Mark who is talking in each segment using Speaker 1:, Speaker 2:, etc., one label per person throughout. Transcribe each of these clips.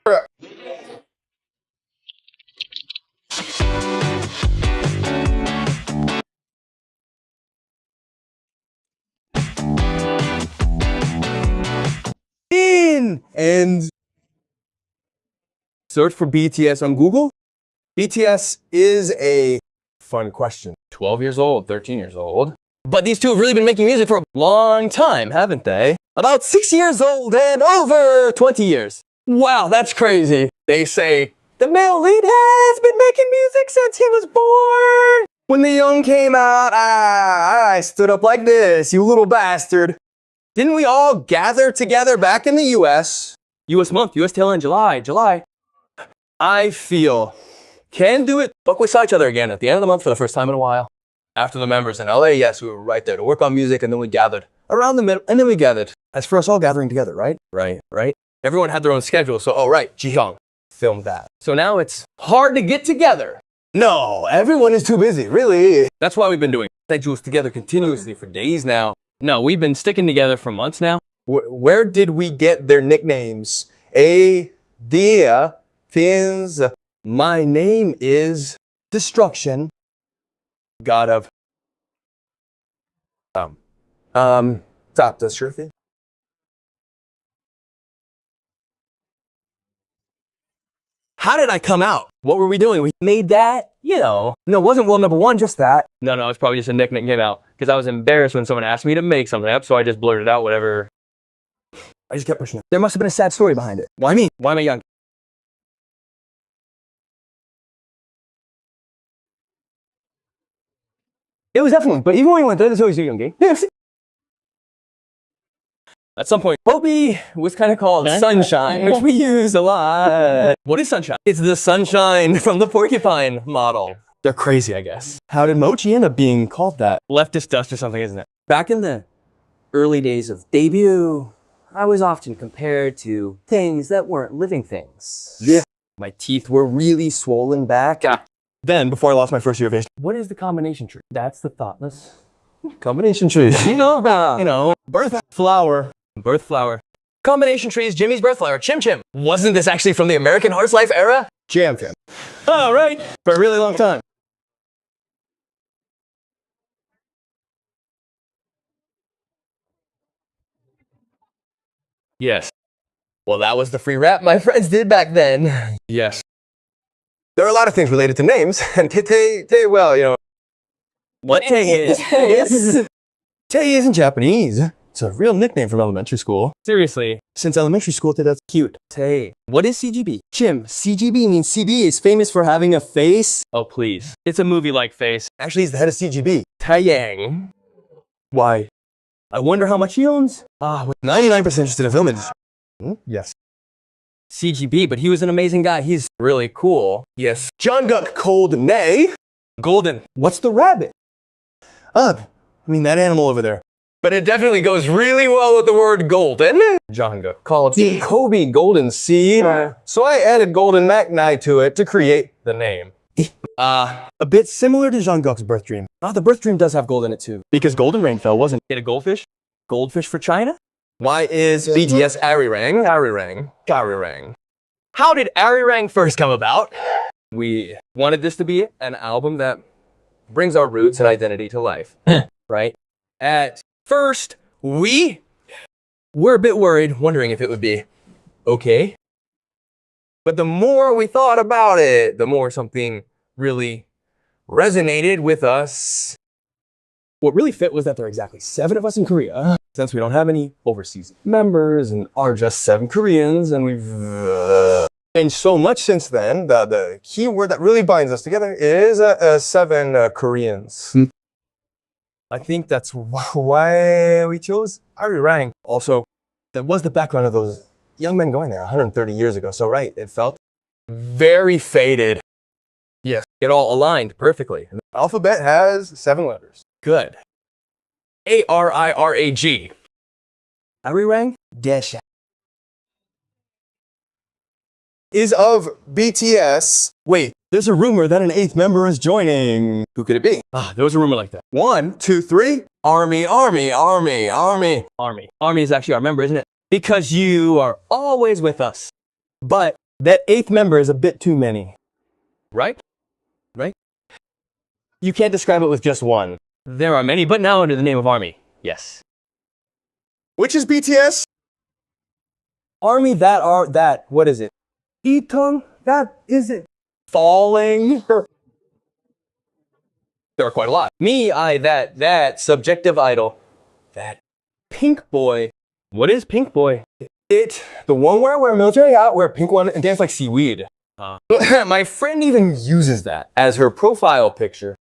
Speaker 1: And search for BTS on Google. BTS is a fun question.
Speaker 2: 12 years old, 13 years old. But these two have really been making music for a long time, haven't they? About 6 years old and over 20 years. Wow, that's crazy. They say, the male lead has been making music since he was born. When the young came out, I stood up like this, you little bastard. Didn't we all gather together back in the US? US month, US tail end, July. I feel can do it, but we saw each other again at the end of the month for the first time in a while. After the members in LA, yes, we were right there to work on music, and then we gathered around the middle, and then we gathered. As for us all gathering together, right? Right. Everyone had their own schedule, so oh right, Jihyung filmed that. So now it's hard to get together.
Speaker 1: No, everyone is too busy, really.
Speaker 2: That's why we've been doing schedules together continuously for days now. No, we've been sticking together for months now.
Speaker 1: Where did we get their nicknames? Dear things. My name is Destruction. God of Stop the sure thing.
Speaker 2: How did I come out? What were we doing? We made that, you know. No, it wasn't world number one, just that. No, it's probably just a nickname came out. Because I was embarrassed when someone asked me to make something up, so I just blurted out whatever.
Speaker 1: I just kept pushing it.
Speaker 2: There must have been a sad story behind it. Why me? Why am I young? It was definitely, but even when we went there, there's always a young game. At some point, Hobie was kind of called Sunshine, which we use a lot. What is Sunshine? It's the sunshine from the porcupine model. They're crazy, I guess.
Speaker 1: How did Mochi end up being called that?
Speaker 2: Leftist dust or something, isn't it?
Speaker 3: Back in the early days of debut, I was often compared to things that weren't living things.
Speaker 1: Yeah.
Speaker 3: My teeth were really swollen back.
Speaker 1: Then, before I lost my first year of age.
Speaker 2: What is the combination tree?
Speaker 3: That's the thoughtless.
Speaker 1: Combination trees.
Speaker 2: You know,
Speaker 1: Birth flower.
Speaker 2: birth flower. Combination trees, Jimmy's birth flower, Chim Chim. Wasn't this actually from the American Horse Life era?
Speaker 1: Jam fan.
Speaker 2: Oh, right.
Speaker 1: For a really long time.
Speaker 2: Yes. Well, that was the free rap my friends did back then. Yes.
Speaker 1: There are a lot of things related to names, and well, you know.
Speaker 2: What Tay is?
Speaker 1: Yes. Tay isn't Japanese. It's a real nickname from elementary school.
Speaker 2: Seriously.
Speaker 1: Since elementary school, that's cute.
Speaker 2: Tay. What is CGB?
Speaker 1: Chim, CGB means CB is famous for having a face.
Speaker 2: Oh, please. It's a movie-like face.
Speaker 1: Actually, he's the head of CGB.
Speaker 2: Taeyang.
Speaker 1: Why?
Speaker 2: I wonder how much he owns.
Speaker 1: With 99% interested in film industry. Yes.
Speaker 2: CGB, but he was an amazing guy. He's really cool.
Speaker 1: Yes. Jungkook cold nay.
Speaker 2: Golden.
Speaker 1: What's the rabbit? I mean that animal over there.
Speaker 2: But it definitely goes really well with the word golden.
Speaker 1: Jungkook called Kobe Golden Seed. So I added Golden Magni to it to create the name. A bit similar to Jungkook's birth dream.
Speaker 2: The birth dream does have gold in it too.
Speaker 1: Because Golden Rain fell, wasn't
Speaker 2: Get a goldfish? Goldfish for China?
Speaker 1: Why is BTS Arirang?
Speaker 2: How did Arirang first come about? We wanted this to be an album that brings our roots and identity to life, right? At first, we were a bit worried, wondering if it would be okay. But the more we thought about it, the more something really resonated with us.
Speaker 1: What really fit was that there are exactly 7 of us in Korea. Since we don't have any overseas members and are just 7 Koreans, and we've changed so much since then, the key word that really binds us together is 7 Koreans. I think that's why we chose Arirang. Also, that was the background of those young men going there 130 years ago. So right, it felt very faded.
Speaker 2: Yes, it all aligned perfectly.
Speaker 1: The alphabet has 7 letters.
Speaker 2: Good. A-R-I-R-A-G.
Speaker 3: Arirang Desha
Speaker 1: Is of BTS. Wait, there's a rumor that an 8th member is joining. Who could it be?
Speaker 2: There was a rumor like that.
Speaker 1: 1, 2, 3. Army.
Speaker 2: Army is actually our member, isn't it? Because you are always with us. But
Speaker 1: That 8th member is a bit too many.
Speaker 2: Right? Right? You can't describe it with just one. There are many, but now under the name of ARMY. Yes.
Speaker 1: Which is BTS? ARMY, what is it? Etung, that is it.
Speaker 2: Falling. There are quite a lot. Me, that, subjective idol. That pink boy. What is pink boy?
Speaker 1: The one where I wear a military hat, wear a pink one, and dance like seaweed.
Speaker 2: My friend even uses that as her profile picture.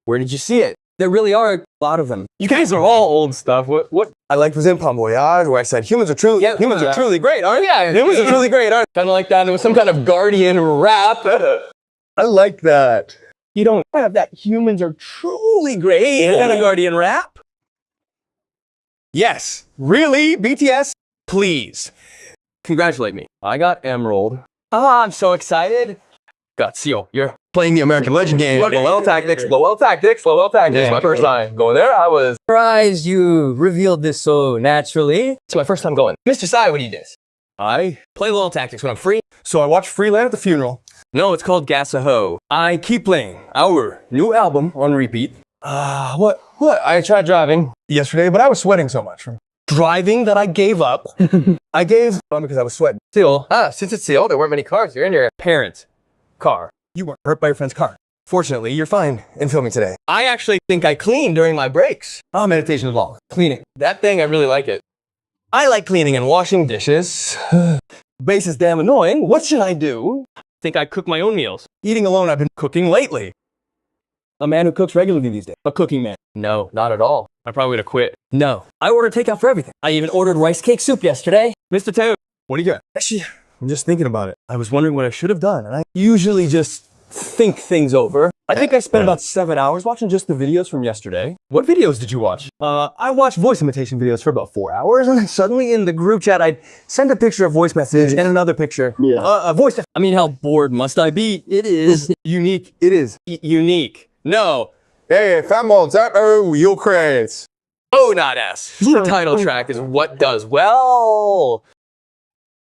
Speaker 2: Where did you see it?
Speaker 1: There really are a lot of them.
Speaker 2: You guys are all old stuff. What?
Speaker 1: I liked was in Palm Voyage, where I said humans are truly great, aren't they? Humans are truly great, aren't
Speaker 2: Kind of like that. It was some kind of Guardian rap.
Speaker 1: I like that.
Speaker 2: You don't have that. Humans are truly great. And a Guardian rap.
Speaker 1: Yes, really, BTS?
Speaker 2: Please, congratulate me. I got Emerald. I'm so excited. Got Seal. You're
Speaker 1: Playing the American Legend game.
Speaker 2: Lowell Tactics. My first time going there, I was
Speaker 3: Surprised you revealed this so naturally.
Speaker 2: It's my first time going. Mr. Sai, what do you do? I play Lowell Tactics when I'm free.
Speaker 1: So I watched Freeland at the funeral.
Speaker 2: No, it's called Gas-A-Ho.
Speaker 1: I keep playing our new album on repeat.
Speaker 2: What? I tried driving.
Speaker 1: Yesterday, but I was sweating so much from
Speaker 2: Driving that I gave up.
Speaker 1: I gave up because I was sweating.
Speaker 2: Seal. Since it's Seal, there weren't many cars. You're in your parents' car.
Speaker 1: You weren't hurt by your friend's car. Fortunately, you're fine in filming today.
Speaker 2: I actually think I cleaned during my breaks.
Speaker 1: Meditation is long. Cleaning.
Speaker 2: That thing, I really like it. I like cleaning and washing dishes.
Speaker 1: Bass is damn annoying. What should I do?
Speaker 2: Think I cook my own meals.
Speaker 1: Eating alone, I've been cooking lately. A man who cooks regularly these days. A cooking man.
Speaker 2: No, not at all. I probably would have quit.
Speaker 3: No. I ordered takeout for everything. I even ordered rice cake soup yesterday.
Speaker 2: Mr. Toad.
Speaker 1: What do you got? Actually, I'm just thinking about it. I was wondering what I should have done, and I usually just think things over. I think I spent about 7 hours watching just the videos from yesterday. What videos did you watch? I watched voice imitation videos for about 4 hours, and then suddenly in the group chat, I'd send a picture of voice message and another picture. Yeah. Voice.
Speaker 3: I mean, how bored must I be? It is.
Speaker 1: Unique. It is.
Speaker 2: Unique. No.
Speaker 1: Hey, Famol, Ukraine.
Speaker 2: Oh, not S. The title track is what does well.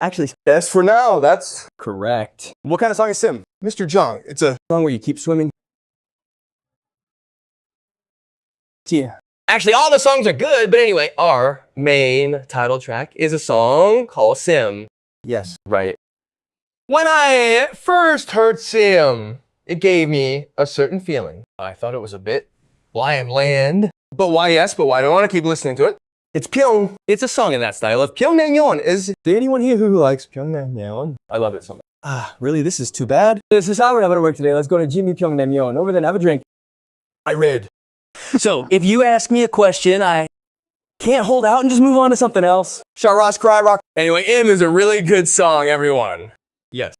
Speaker 1: Actually, S for now, that's
Speaker 2: correct.
Speaker 1: What kind of song is Sim? Mr. Jung. It's a song where you keep swimming. Yeah.
Speaker 2: Actually, all the songs are good, but anyway, our main title track is a song called Sim.
Speaker 1: Yes.
Speaker 2: Right. When I first heard Sim, it gave me a certain feeling. I thought it was a bit Lion Land.
Speaker 1: But why yes, but why do I want to keep listening to it? It's Pyong.
Speaker 2: It's a song in that style of
Speaker 1: Pyongnamyeon is there anyone here who likes Pyongnamyeon?
Speaker 2: I love it so much.
Speaker 1: Really? This is too bad. This is how we're having to work today. Let's go to Jimmy Pyongnamyeon. Over there and have a drink. I read.
Speaker 3: So, if you ask me a question, I can't hold out and just move on to something else.
Speaker 1: Sharas Cry Rock.
Speaker 2: Anyway, M is a really good song, everyone. Yes.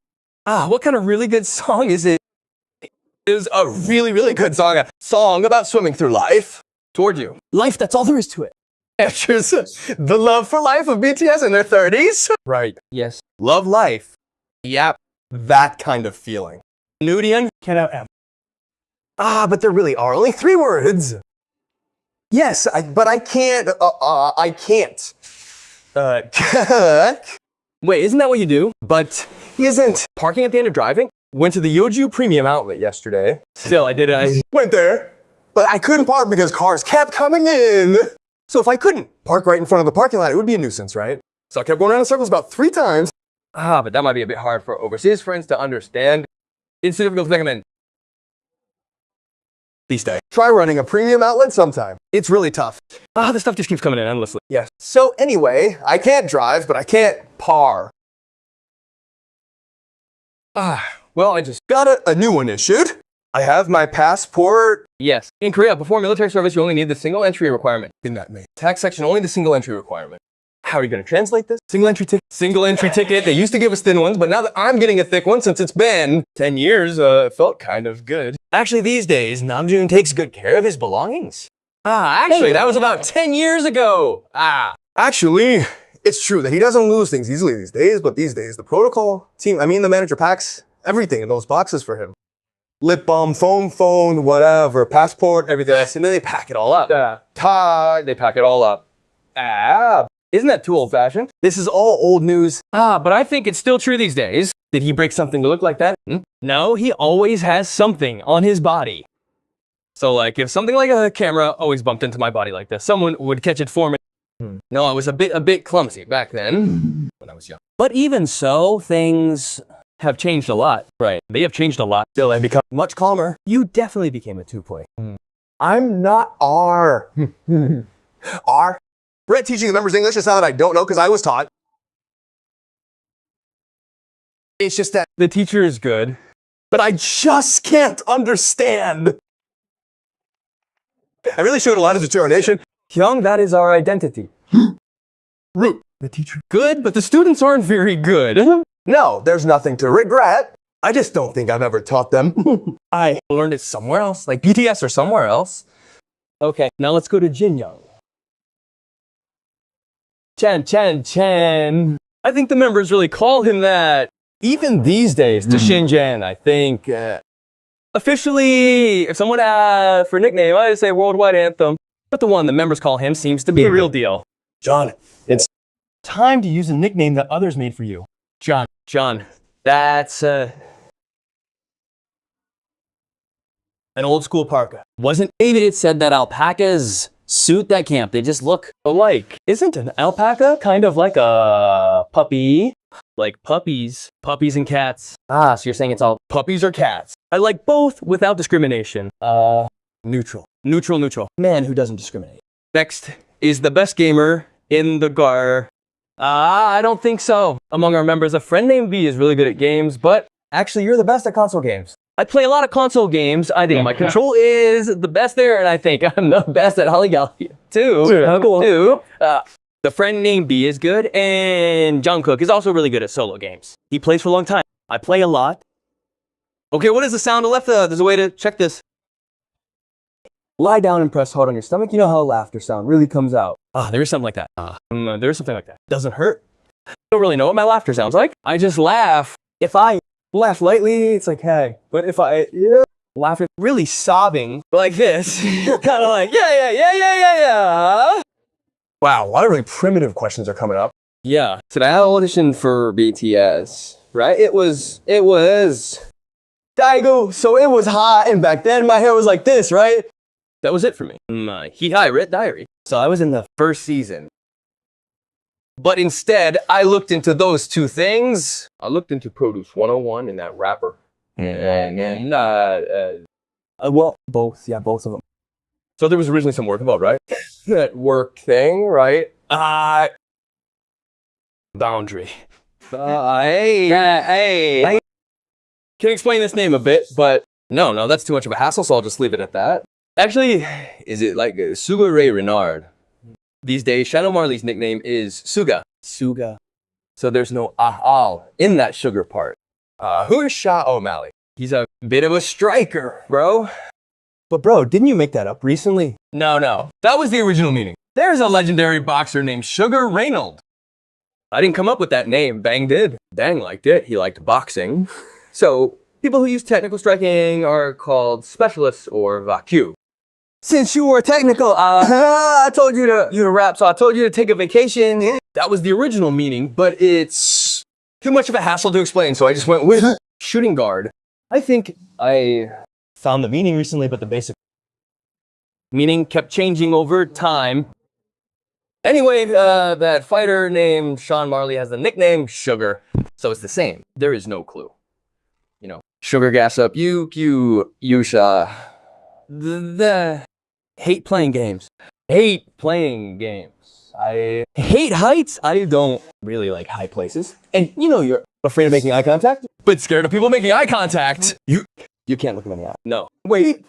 Speaker 1: What kind of really good song is it?
Speaker 2: It is a really, really good song. A song about swimming through life toward you.
Speaker 3: Life, that's all there is to it.
Speaker 2: Captures the love for life of BTS in their 30s.
Speaker 1: Right.
Speaker 3: Yes.
Speaker 1: Love life.
Speaker 2: Yep.
Speaker 1: That kind of feeling.
Speaker 2: Nudian.
Speaker 1: But there really are only 3 words. Yes, but I can't. I can't.
Speaker 2: Wait, isn't that what you do?
Speaker 1: But isn't.
Speaker 2: Parking at the end of driving?
Speaker 1: Went to the Yeoju Premium Outlet yesterday.
Speaker 2: Still, I did it. I
Speaker 1: went there, but I couldn't park because cars kept coming in. So if I couldn't park right in front of the parking lot, it would be a nuisance, right? So I kept going around in circles about 3 times.
Speaker 2: But that might be a bit hard for overseas friends to understand. It's difficult to recommend.
Speaker 1: These days. Try running a premium outlet sometime. It's really tough.
Speaker 2: The stuff just keeps coming in endlessly.
Speaker 1: Yes. So anyway, I can't drive, but I can't par. Well, I just got a new one issued. I have my passport.
Speaker 2: Yes. In Korea, before military service, you only need the single entry requirement.
Speaker 1: In that me.
Speaker 2: Tax section, only the single entry requirement. How are you going to translate this?
Speaker 1: Single entry ticket.
Speaker 2: Single entry ticket. They used to give us thin ones, but now that I'm getting a thick one, since it's been 10 years, it felt kind of good.
Speaker 3: Actually, these days, Namjoon takes good care of his belongings.
Speaker 2: Actually, that was about 10 years ago.
Speaker 1: Actually, it's true that he doesn't lose things easily these days, but these days, the protocol team, the manager packs everything in those boxes for him. Lip balm, phone, whatever, passport, everything.
Speaker 2: And then they pack it all up. They pack it all up. Isn't that too old-fashioned?
Speaker 1: This is all old news.
Speaker 2: But I think it's still true these days. Did he break something to look like that? No, he always has something on his body. So like if something like a camera always bumped into my body like this, someone would catch it for me. No, I was a bit clumsy back then when I was young. But even so, things have changed a lot. Right. They have changed a lot. Still, I've become much calmer. You definitely became a 2-point.
Speaker 1: I'm not R. R? Brett teaching the members English is not that I don't know because I was taught. It's just that
Speaker 2: The teacher is good.
Speaker 1: but I just can't understand. I really showed a lot of determination.
Speaker 2: Hyung, that is our identity.
Speaker 1: Root. The teacher.
Speaker 2: Good, but the students aren't very good.
Speaker 1: No, there's nothing to regret. I just don't think I've ever taught them.
Speaker 2: I learned it somewhere else, like BTS or somewhere else. Okay, now let's go to Jin Young. Chen. I think the members really call him that. Even these days, to Shinjan, I think. Officially, if someone asked for a nickname, I'd say Worldwide Anthem. But the one the members call him seems to be the real deal.
Speaker 1: John, it's
Speaker 2: Time to use a nickname that others made for you. John. That's, an old school parka.
Speaker 3: Wasn't David it said that alpacas suit that camp? They just look
Speaker 2: Alike. Isn't an alpaca kind of like a puppy? Like puppies and cats.
Speaker 3: so you're saying it's all
Speaker 2: Puppies or cats? I like both without discrimination. Neutral.
Speaker 3: man who doesn't discriminate.
Speaker 2: Next is the best gamer in the GAR. I don't think so. Among our members, a friend named V is really good at games, but
Speaker 1: actually you're the best at console games.
Speaker 2: I play a lot of console games. I think my control is the best there, and I think I'm the best at Holly Galley too. The friend named B is good, and Jungkook is also really good at solo games. He plays for a long time. I play a lot. Okay, what is the sound on the left? There's a way to check this.
Speaker 1: Lie down and press hard on your stomach. You know how laughter sound really comes out.
Speaker 2: There is something like that. There is something like that. Doesn't hurt. I don't really know what my laughter sounds like. I just laugh.
Speaker 1: If I laugh lightly, it's like, hey. But if I laugh really sobbing,
Speaker 2: Like this. Kind of like, yeah.
Speaker 1: wow, a lot of really primitive questions are coming up.
Speaker 2: Yeah. So I auditioned for BTS, right? It was
Speaker 1: Daegu, so it was hot, and back then my hair was like this, right?
Speaker 2: that was it for me. My Hihai Red Diary. So I was in the first season. But instead, I looked into those two things. I looked into Produce 101 and that rapper.
Speaker 1: Well, both. Yeah, both of them.
Speaker 2: So there was originally some work involved, right?
Speaker 1: That work thing, right?
Speaker 2: Boundary. Hey. Can explain this name a bit, but no, that's too much of a hassle, so I'll just leave it at that. Actually, is it like Suga Ray Renard? These days, Shannon Marley's nickname is Suga. So there's no ahal in that sugar part.
Speaker 1: Who is Sha O'Malley?
Speaker 2: He's a bit of a striker, bro.
Speaker 1: But bro, didn't you make that up recently?
Speaker 2: No. That was the original meaning. There's a legendary boxer named Sugar Reynolds. I didn't come up with that name. Bang did. Bang liked it. He liked boxing. So people who use technical striking are called specialists or vacu. Since you were technical, I told you to rap, so I told you to take a vacation. That was the original meaning, but it's too much of a hassle to explain, so I just went with shooting guard. I think I found the meaning recently, but the basic meaning kept changing over time. Anyway, that fighter named Sean Marley has the nickname Sugar, so it's the same. There is no clue. You know, sugar gas up Yusha. The hate playing games. I hate heights. I don't really like high places. And you know you're afraid of making eye contact, but scared of people making eye contact.
Speaker 1: You can't look him in the eye.
Speaker 2: No. Wait.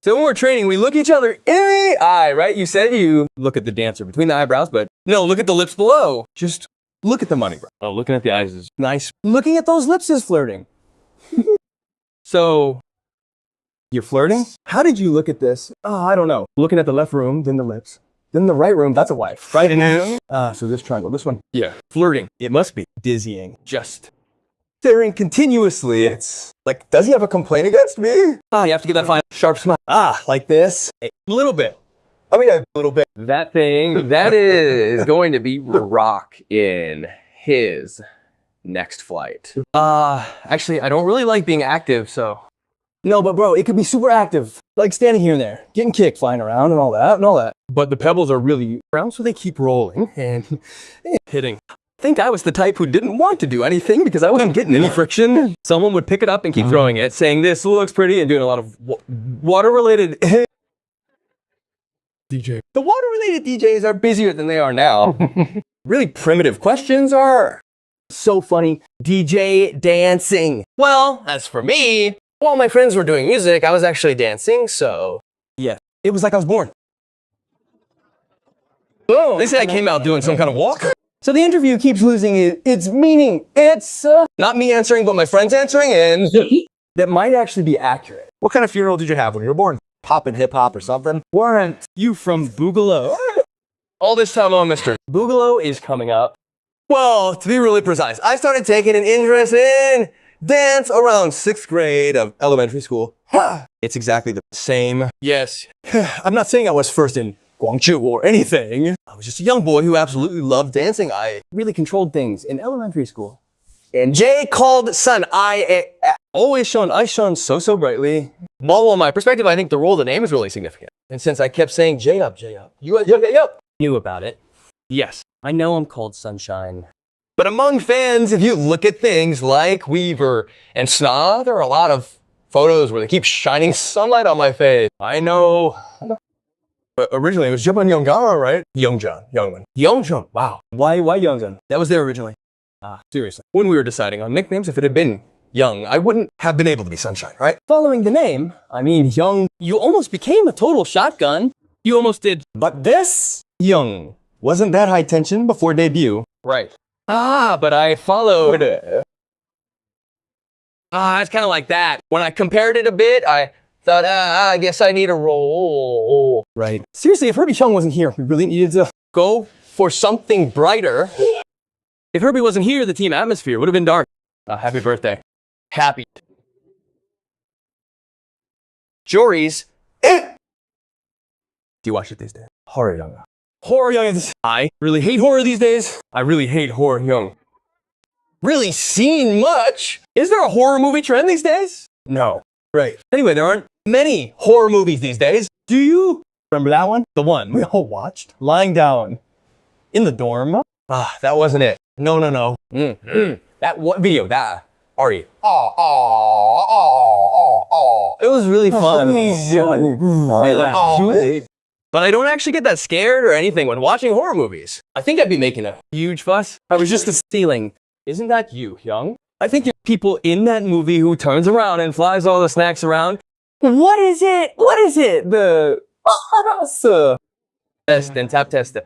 Speaker 2: So when we're training, we look each other in the eye, right? You said you look at the dancer between the eyebrows, but no, look at the lips below. Just look at the money, bro. Oh, looking at the eyes is nice.
Speaker 1: Looking at those lips is flirting.
Speaker 2: So,
Speaker 1: you're flirting? How did you look at this? Oh, I don't know. Looking at the left room, then the lips. Then the right room, that's a wife, right? So this triangle, this one.
Speaker 2: yeah, flirting.
Speaker 1: It must be dizzying.
Speaker 2: Just.
Speaker 1: Staring continuously. It's like, does he have a complaint against me?
Speaker 2: You have to get that fine, sharp smile.
Speaker 1: Like this?
Speaker 2: A little bit.
Speaker 1: I mean, a little bit.
Speaker 2: That thing, that is going to be rock in his next flight. Actually, I don't really like being active, so.
Speaker 1: No, but bro, it could be super active. Like standing here and there, getting kicked, flying around and all that. But the pebbles are really round, so they keep rolling and hitting.
Speaker 2: I think I was the type who didn't want to do anything because I wasn't getting any friction. Someone would pick it up and keep throwing it, saying this looks pretty and doing a lot of water-related DJ. The water-related DJs are busier than they are now. Really primitive questions are so funny. DJ dancing. Well, as for me, while my friends were doing music, I was actually dancing, so.
Speaker 1: Yeah, it was like I was born.
Speaker 2: Oh, they say I came out doing some kind of walk.
Speaker 1: So the interview keeps losing its meaning. It's
Speaker 2: Not me answering, but my friends answering, and
Speaker 1: that might actually be accurate.
Speaker 4: What kind of funeral did you have when you were born? Poppin' hip hop or something?
Speaker 1: Weren't you from Boogaloo?
Speaker 2: all this time on Mr.
Speaker 1: Boogaloo is coming up.
Speaker 2: Well, to be really precise, I started taking an interest in dance around 6th grade of elementary school.
Speaker 1: It's exactly the same.
Speaker 2: Yes.
Speaker 1: I'm not saying I was first in Guangzhou or anything.
Speaker 2: I was just a young boy who absolutely loved dancing. I
Speaker 1: Really controlled things in elementary school.
Speaker 2: And Jay called son.
Speaker 1: Always shone so brightly.
Speaker 2: Well, on my perspective, I think the role of the name is really significant. And since I kept saying Jay up, you
Speaker 3: Knew about it.
Speaker 2: yes.
Speaker 3: I know I'm called Sunshine.
Speaker 2: But among fans, if you look at things like Weaver and Sna, there are a lot of photos where they keep shining sunlight on my face.
Speaker 1: I know. But originally it was Jeban Youngara, right? Youngman.
Speaker 2: Youngjoon, wow.
Speaker 1: Why Youngjan?
Speaker 2: That was there originally.
Speaker 1: Seriously.
Speaker 2: When we were deciding on nicknames, if it had been Young, I wouldn't have been able to be Sunshine, right?
Speaker 1: Following the name, I mean Young.
Speaker 3: You almost became a total shotgun.
Speaker 2: You almost did.
Speaker 1: But this Young wasn't that high tension before debut.
Speaker 2: Right. But I followed. It's kind of like that. When I compared it a bit, I thought, I guess I need a role.
Speaker 1: Right. Seriously, if Herbie Chung wasn't here, we really needed to
Speaker 2: Go for something brighter. If Herbie wasn't here, the team atmosphere would have been dark. Happy birthday. Happy. Jory's. Do you watch it these days?
Speaker 1: horror Young.
Speaker 2: Horror Young is. I really hate horror these days. I really hate Horror Young. Really seen much. Is there a horror movie trend these days?
Speaker 1: No.
Speaker 2: Right. Anyway, there aren't many horror movies these days.
Speaker 1: Do you remember that one? The one we all watched? Lying down in the dorm.
Speaker 2: That wasn't it. No. That what video? That Ari.
Speaker 1: It was really fun.
Speaker 2: But I don't actually get that scared or anything when watching horror movies. I think I'd be making a huge fuss.
Speaker 1: I was just stealing.
Speaker 2: Isn't that you, Young?
Speaker 1: I think you're people in that movie who turns around and flies all the snacks around.
Speaker 3: What is it? What is it?
Speaker 1: The
Speaker 2: Test and tap test.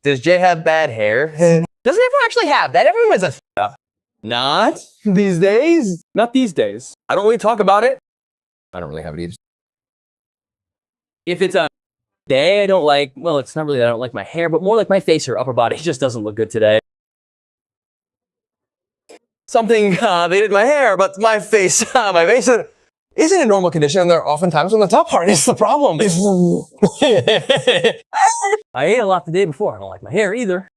Speaker 2: Does Jay have bad hair? Doesn't everyone actually have that? Everyone has a.
Speaker 1: Not these days. Not these days.
Speaker 2: I don't really talk about it. I don't really have it either.
Speaker 3: If it's a day I don't like, well, it's not really that I don't like my hair, but more like my face or upper body just doesn't look good today.
Speaker 2: Something they did my hair, but my face isn't in normal condition, and there are often times when the top part is the problem.
Speaker 3: I ate a lot the day before. I don't like my hair either.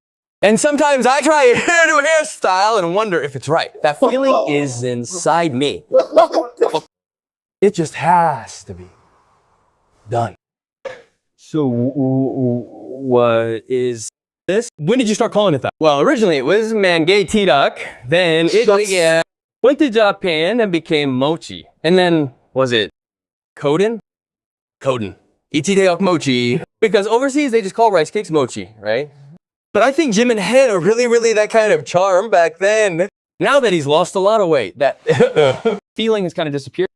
Speaker 2: And sometimes I try a hairdo hairstyle and wonder if it's right.
Speaker 3: That feeling is inside me.
Speaker 1: It just has to be done.
Speaker 3: So, what is this?
Speaker 1: When did you start calling it that?
Speaker 2: Well, originally it was Mangay T-Duck, then it went to Japan and became Mochi. And then, was it Koden? Koden. Ichideok Mochi. Because overseas they just call rice cakes Mochi, right? But I think Jim and Hen are really that kind of charm back then. Now that he's lost a lot of weight, that feeling has kind of disappeared.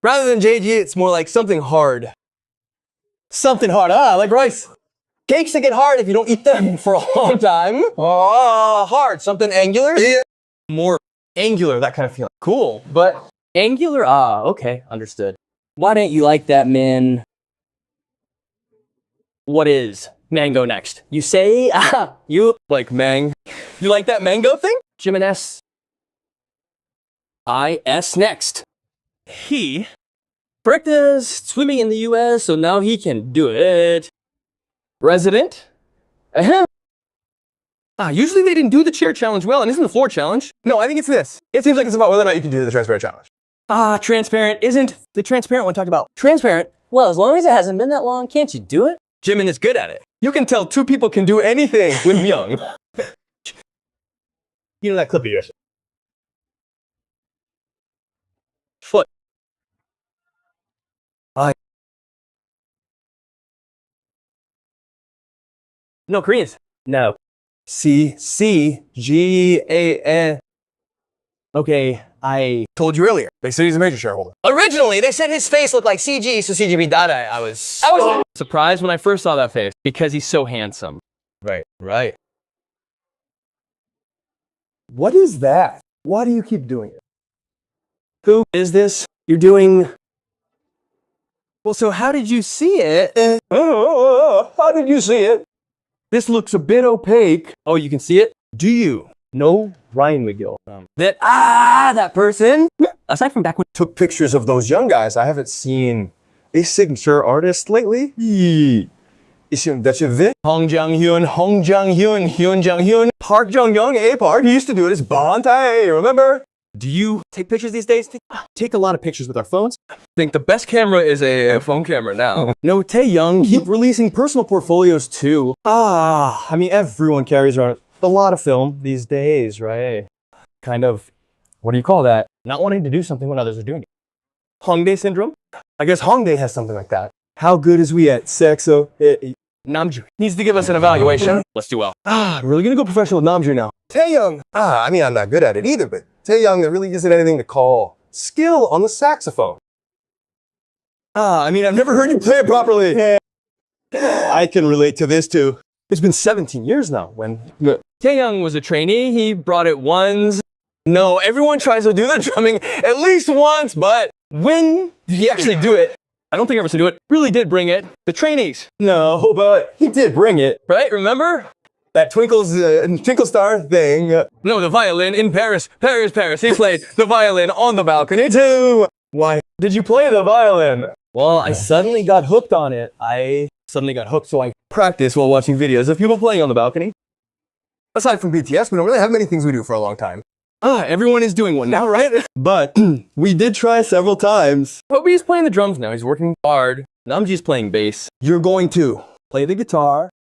Speaker 2: Rather than JG, it's more like something hard.
Speaker 1: Something hard. Like rice.
Speaker 2: Cakes that get hard if you don't eat them for a long time. Hard. Something angular. Yeah. More angular, that kind of feeling. Cool, but
Speaker 3: Angular? Okay, understood. Why don't you like that, man? What is mango next? You say, you
Speaker 2: like mang. You like that mango thing?
Speaker 3: Jimenez. IS next.
Speaker 2: He
Speaker 3: Practiced swimming in the US, so now he can do it.
Speaker 2: resident. Usually they didn't do the chair challenge well, and isn't the floor challenge?
Speaker 1: No, I think it's this. It seems like it's about whether or not you can do the transparent challenge.
Speaker 2: Transparent. Isn't the transparent one talked about transparent?
Speaker 3: Well, as long as it hasn't been that long, can't you do it?
Speaker 2: Jimin is good at it. You can tell two people can do anything with Young.
Speaker 1: You know that clip of yours?
Speaker 2: Foot. No, Koreans.
Speaker 3: No.
Speaker 1: C-C-G-A-N.
Speaker 2: Okay, I
Speaker 1: Told you earlier. They said he's a major shareholder.
Speaker 2: Originally, they said his face looked like CG, so CGB Dada. I was surprised when I first saw that face because he's so handsome.
Speaker 1: Right, right. What is that? Why do you keep doing it?
Speaker 2: Who is this?
Speaker 1: You're doing...
Speaker 2: Well, so how did you see it?
Speaker 1: How did you see it? This looks a bit opaque.
Speaker 2: Oh, you can see it?
Speaker 1: Do you know Ryan McGill?
Speaker 3: That person. Aside from back when
Speaker 1: Took pictures of those young guys. I haven't seen a signature artist lately. Isn't that your Vic?
Speaker 2: Hong Jang-hyun, Hyun Jang-hyun.
Speaker 1: Park Jung-young, Park. He used to do it as Bantai, remember?
Speaker 2: Do you
Speaker 1: Take pictures these days? Take a lot of pictures with our phones.
Speaker 2: think the best camera is a phone camera now?
Speaker 1: No, Taeyoung, keep releasing personal portfolios too. I mean, everyone carries around a lot of film these days, right? Kind of, what do you call that? Not wanting to do something when others are doing it.
Speaker 2: Hongdae syndrome?
Speaker 1: I guess Hongdae has something like that. How good is we at sexo?
Speaker 2: Namjoon needs to give us an evaluation. Let's do well.
Speaker 1: I'm really gonna go professional with Namjoon now. Taeyoung, I mean, I'm not good at it either, but Taeyoung, there really isn't anything to call skill on the saxophone. I mean, I've never heard you play it properly. I can relate to this too. It's been 17 years now when...
Speaker 2: Taeyoung was a trainee. He brought it once. No, everyone tries to do the drumming at least once, but when did he actually do it? I don't think I ever said do it. Really did bring it. The trainees,
Speaker 1: No, but he did bring it.
Speaker 2: right? Remember?
Speaker 1: That Twinkle Star thing.
Speaker 2: No, the violin in Paris. Paris. He played the violin on the balcony too.
Speaker 1: Why did you play the violin?
Speaker 2: Well, I suddenly got hooked on it. I suddenly got hooked, so I practiced while watching videos of people playing on the balcony.
Speaker 1: Aside from BTS, we don't really have many things we do for a long time.
Speaker 2: Everyone is doing one now, right?
Speaker 1: But we did try several times.
Speaker 2: Toby's playing the drums now. He's working hard. Namji's playing bass.
Speaker 1: You're going to play the guitar,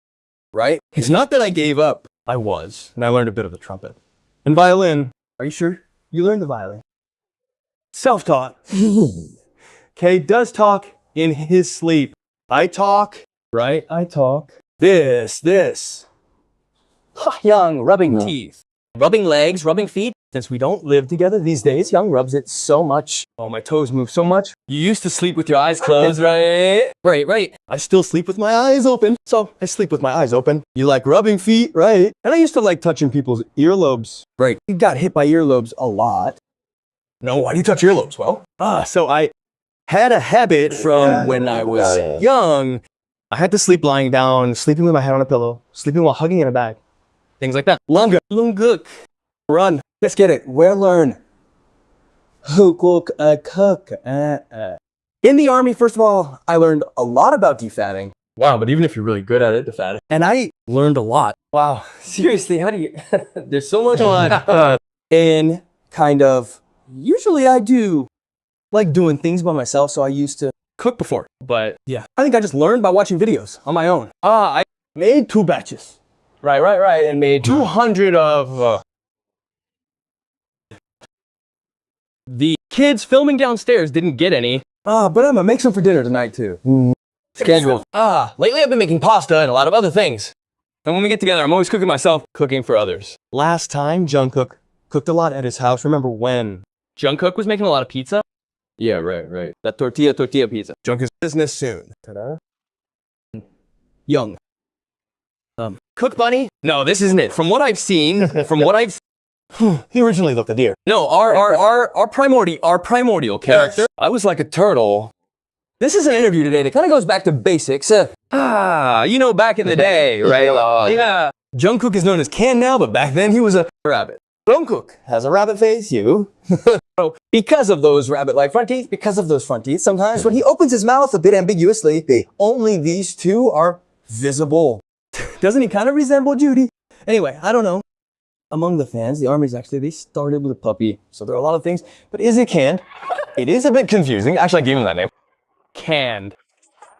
Speaker 1: right?
Speaker 2: It's not that I gave up.
Speaker 1: I was, and I learned a bit of the trumpet. And violin. Are you sure you learned the violin? Self-taught. Kay does talk in his sleep. I talk, right? I talk. This.
Speaker 3: Young rubbing teeth, rubbing legs, rubbing feet.
Speaker 1: Since we don't live together these days, Young rubs it so much. Oh, my toes move so much.
Speaker 2: You used to sleep with your eyes closed, right?
Speaker 3: Right.
Speaker 1: I still sleep with my eyes open. So I sleep with my eyes open. You like rubbing feet, right? And I used to like touching people's earlobes.
Speaker 2: Right.
Speaker 1: You got hit by earlobes a lot.
Speaker 2: No, why do you touch earlobes? Well,
Speaker 1: So I had a habit from when I was young. I had to sleep lying down, sleeping with my head on a pillow, sleeping while hugging in a bag.
Speaker 2: things like that.
Speaker 1: Lunguk. Run. Let's get it. Where learn? Cook. In the army, first of all, I learned a lot about defatting.
Speaker 2: Wow, but even if you're really good at it, defat it.
Speaker 1: And I learned a lot.
Speaker 3: Wow. Seriously, how do you... There's so much on.
Speaker 1: And kind of, usually I do like doing things by myself, so I used to
Speaker 2: Cook before, but
Speaker 1: yeah. I think I just learned by watching videos on my own. I made 2 batches.
Speaker 2: right, and made 200 of the kids filming downstairs didn't get any.
Speaker 1: But I'm gonna make some for dinner tonight too.
Speaker 2: Scheduled. Lately I've been making pasta and a lot of other things. And when we get together, I'm always cooking myself, cooking for others.
Speaker 1: Last time, Jungkook cooked a lot at his house. Remember when?
Speaker 2: Jungkook was making a lot of pizza. Yeah, right. That tortilla pizza.
Speaker 1: Jungkook's business soon. Ta-da. Young.
Speaker 2: Cook Bunny? No, this isn't it. From what I've seen,
Speaker 1: He originally looked a deer.
Speaker 2: no, our primordial character. I was like a turtle.
Speaker 3: This is an interview today that kind of goes back to basics.
Speaker 2: Back in the day, right? Yeah.
Speaker 1: Jungkook is known as Can now, but back then he was a
Speaker 2: Rabbit.
Speaker 1: Jungkook has a rabbit face, you. So, because of those rabbit-like front teeth, because of those front teeth, sometimes when he opens his mouth a bit ambiguously, only these 2 are visible. Doesn't he kind of resemble Judy? Anyway, I don't know. Among the fans, the armies actually, they started with a puppy. So there are a lot of things, but is it canned? It is a bit confusing. Actually, I gave him that name.
Speaker 2: Canned.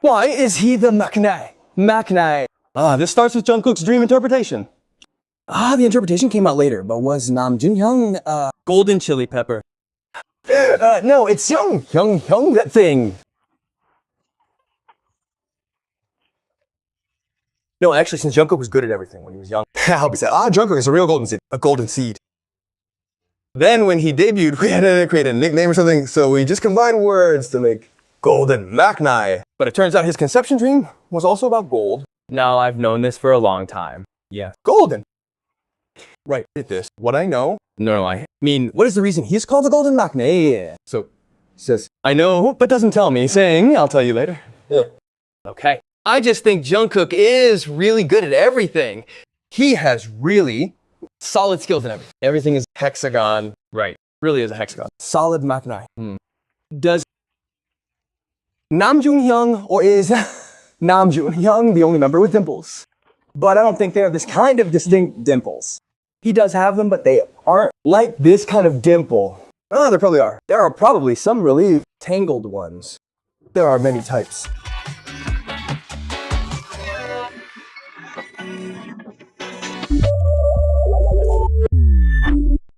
Speaker 1: Why is he the Maknae? Maknae. This starts with Jungkook's dream interpretation. The interpretation came out later, but was Nam Junhyung,
Speaker 2: Golden chili pepper.
Speaker 1: no, it's Hyung, that thing. No, actually, since Jungkook was good at everything when he was young, I'll be said, Jungkook is a real golden seed, a golden seed. Then when he debuted, we had to create a nickname or something, so we just combined words to make Golden Maknae. But it turns out his conception dream was also about gold.
Speaker 2: No, I've known this for a long time. Yeah.
Speaker 1: Golden. Right, did this. What I know.
Speaker 2: No, I mean,
Speaker 1: What is the reason he's called the Golden Maknae? So, he says, I know, but doesn't tell me, saying, I'll tell you later. Yeah.
Speaker 2: okay. I just think Jungkook is really good at everything.
Speaker 1: He has really
Speaker 2: Solid skills in everything.
Speaker 1: everything is hexagon.
Speaker 2: Right. Really is a hexagon.
Speaker 1: Solid Maknae. Does Nam Junhyung or is Nam Junhyung the only member with dimples? But I don't think they have this kind of distinct dimples. He does have them, but they aren't like this kind of dimple. There probably are. There are probably some really tangled ones. There are many types.